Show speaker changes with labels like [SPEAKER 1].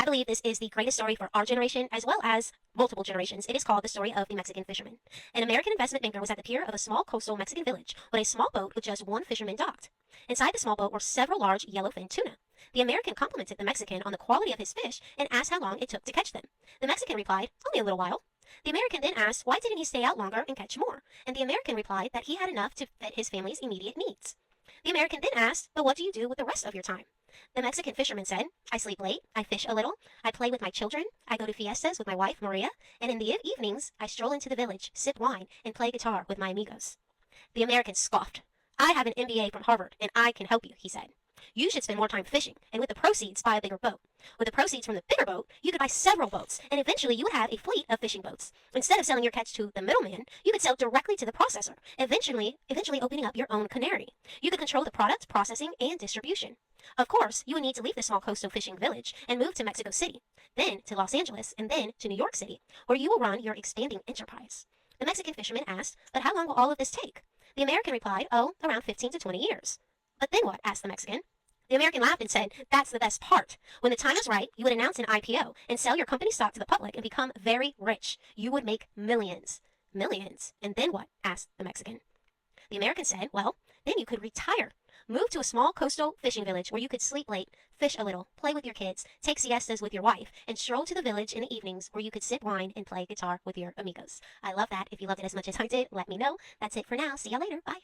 [SPEAKER 1] I believe this is the greatest story for our generation as well as multiple generations. It is called the story of the Mexican fisherman. An American investment banker was at the pier of a small coastal Mexican village when a small boat with just one fisherman docked. Inside the small boat were several large yellowfin tuna. The American complimented the Mexican on the quality of his fish and asked how long it took to catch them. The Mexican replied, "Only a little while." The American then asked why didn't he stay out longer and catch more, and the American replied that he had enough to fit his family's immediate needs. The American then asked, "But what do you do with the rest of your time?" The Mexican fisherman said, "I sleep late, I fish a little, I play with my children, I go to fiestas with my wife, Maria, and in the evenings, I stroll into the village, sip wine, and play guitar with my amigos." The American scoffed. "I have an MBA from Harvard, and I can help you," he said. "You should spend more time fishing, and with the proceeds, buy a bigger boat. With the proceeds from the bigger boat, you could buy several boats, and eventually you would have a fleet of fishing boats. Instead of selling your catch to the middleman, you could sell directly to the processor, eventually opening up your own cannery. You could control the product, processing, and distribution. Of course, you would need to leave the small coastal fishing village and move to Mexico City, then to Los Angeles, and then to New York City, where you will run your expanding enterprise." The Mexican fisherman asked, "But how long will all of this take?" The American replied, "Oh, around 15 to 20 years. "But then what?" asked the Mexican. The American laughed and said, "That's the best part. When the time is right, you would announce an IPO and sell your company stock to the public and become very rich. You would make millions." "Millions? And then what?" asked the Mexican. The American said, "Well, then you could retire. Move to a small coastal fishing village where you could sleep late, fish a little, play with your kids, take siestas with your wife, and stroll to the village in the evenings where you could sip wine and play guitar with your amigos." I love that. If you loved it as much as I did, let me know. That's it for now. See y'all later. Bye.